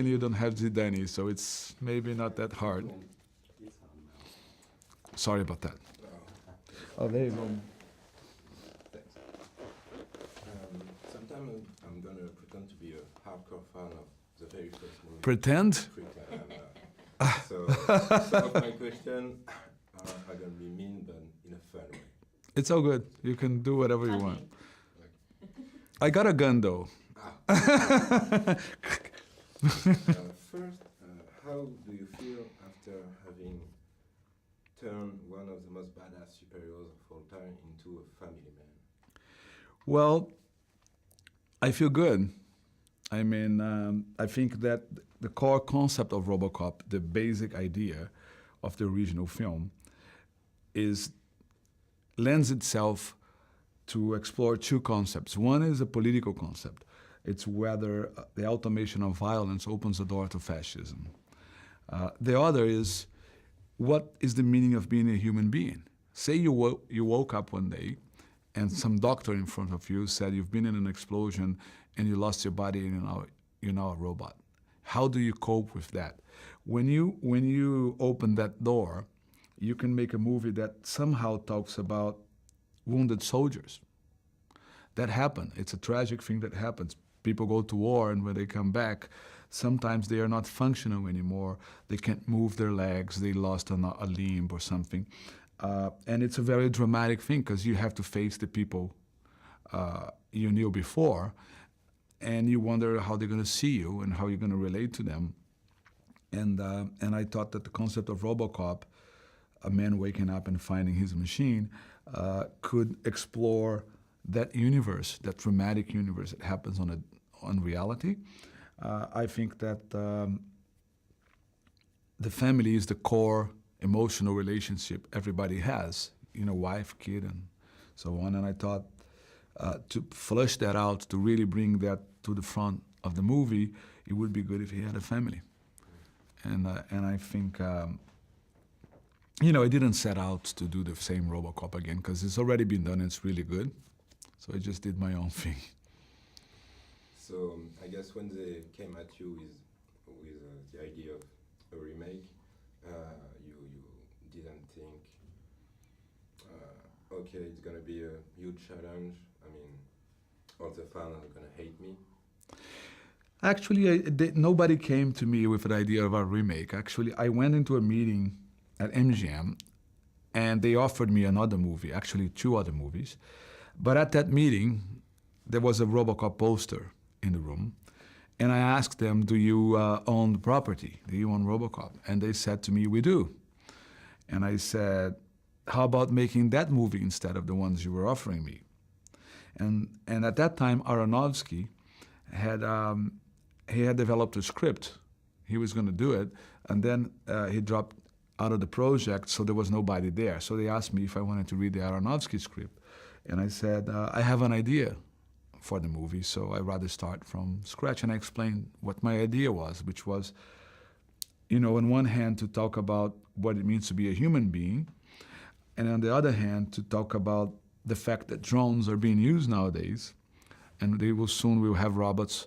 And you don't have Zidane, so it's maybe not that hard. Sorry about that. Oh, there you go. Thanks. Sometime I'm gonna pretend to be a hardcore fan of the very first movie. Pretend? So some of my questions are gonna be mean, but in a fun way. It's all good. You can do whatever you want. I got a gun, though. First, how do you feel after having turned one of the most badass superheroes of all time into a family man? Well, I feel good. I mean, I think that the core concept of RoboCop, the basic idea of the original film, lends itself to explore two concepts. One is a political concept. It's whether the automation of violence opens the door to fascism. The other is, what is the meaning of being a human being? Say you woke up one day and some doctor in front of you said you've been in an explosion and you lost your body and you're now a robot. How do you cope with that? When you open that door, you can make a movie that somehow talks about wounded soldiers. That happened. It's a tragic thing that happens. People go to war, and when they come back, sometimes they are not functional anymore. They can't move their legs. They lost a limb or something. And it's a very dramatic thing because you have to face the people you knew before, and you wonder how they're going to see you and how you're going to relate to them. And I thought that the concept of RoboCop, a man waking up and finding his machine, could explore that universe, that dramatic universe that happens on reality. I think that the family is the core emotional relationship everybody has, wife, kid, and so on. And I thought to flush that out, to really bring that to the front of the movie, it would be good if he had a family. And I think, I didn't set out to do the same RoboCop again because it's already been done and it's really good. So I just did my own thing. So I guess when they came at you with the idea of a remake, you didn't think, okay, it's gonna be a huge challenge. I mean, all the fans are gonna hate me. Actually, nobody came to me with an idea of a remake. Actually, I went into a meeting at MGM, and they offered me another movie, actually 2 other movies. But at that meeting, there was a RoboCop poster in the room, and I asked them, do you own the property? Do you own RoboCop? And they said to me, we do. And I said, how about making that movie instead of the ones you were offering me? And at that time, Aronofsky had developed a script. He was going to do it, and then he dropped out of the project, so there was nobody there. So they asked me if I wanted to read the Aronofsky script. And I said, I have an idea for the movie, so I'd rather start from scratch. And I explained what my idea was, which was, on one hand, to talk about what it means to be a human being, and on the other hand, to talk about the fact that drones are being used nowadays, and we will have robots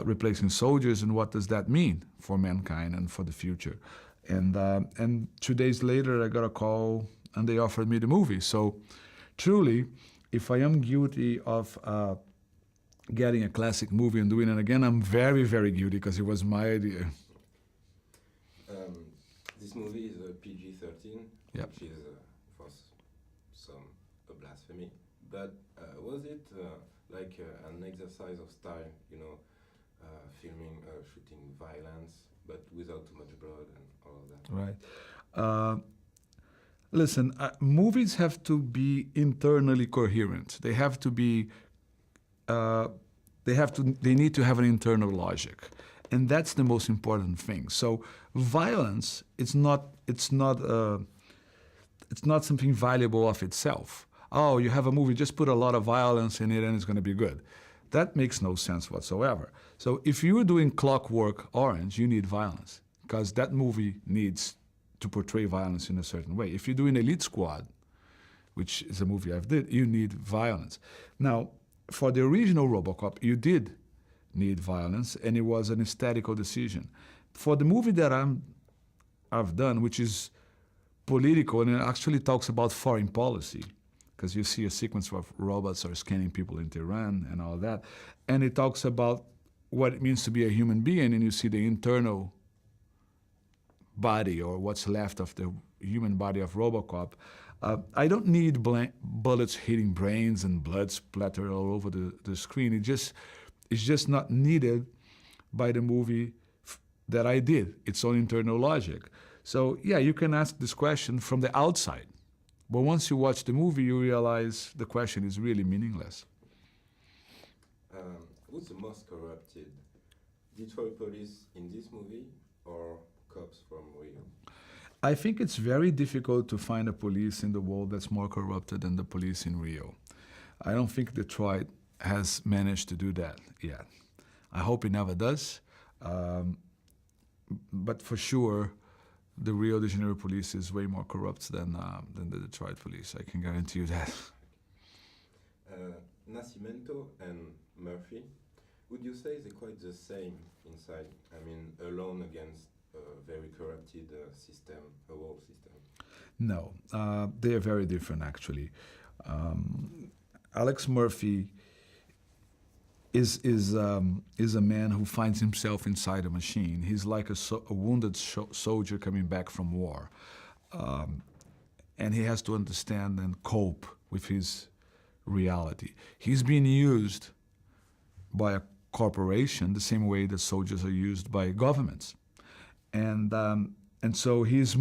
replacing soldiers, and what does that mean for mankind and for the future? And 2 days later, I got a call, and they offered me the movie. So truly, if I am guilty of getting a classic movie and doing it again, I'm very, very guilty because it was my idea. This movie is a PG-13, Yep. which is for some a blasphemy. But was it like an exercise of style, filming, shooting violence, but without too much blood and all of that? Right. Listen, movies have to be internally coherent. They have to be, they need to have an internal logic. And that's the most important thing. So violence, it's not something valuable of itself. Oh, you have a movie, just put a lot of violence in it and it's going to be good. That makes no sense whatsoever. So if you're doing Clockwork Orange, you need violence because that movie needs to portray violence in a certain way. If you're doing Elite Squad, which is a movie I've did, you need violence. Now, for the original RoboCop, you did need violence, and it was an aesthetical decision. For the movie that I've done, which is political, and it actually talks about foreign policy, because you see a sequence of robots are scanning people into Iran and all that, and it talks about what it means to be a human being, and you see the internal body or what's left of the human body of Robocop. I don't need bullets hitting brains and blood splatter all over the screen. It's just not needed by the movie that I did, its own internal logic. So yeah, you can ask this question from the outside, but once you watch the movie, you realize the question is really meaningless. Who's the most corrupted? Detroit police in this movie or cops from Rio? I think it's very difficult to find a police in the world that's more corrupted than the police in Rio. I don't think Detroit has managed to do that yet. I hope it never does. But for sure, the Rio de Janeiro police is way more corrupt than the Detroit police. I can guarantee you that. Nascimento and Murphy, would you say they're quite the same inside? I mean, alone against a very corrupted system, a world system? No, they are very different actually. Alex Murphy is a man who finds himself inside a machine. He's like a wounded soldier coming back from war. And he has to understand and cope with his reality. He's being used by a corporation the same way that soldiers are used by governments. And so he's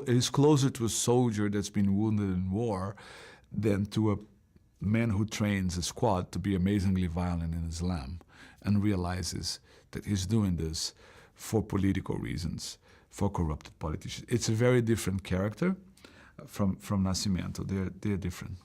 he's closer to a soldier that's been wounded in war than to a man who trains a squad to be amazingly violent in Islam and realizes that he's doing this for political reasons, for corrupted politicians. It's a very different character from Nascimento. They're different.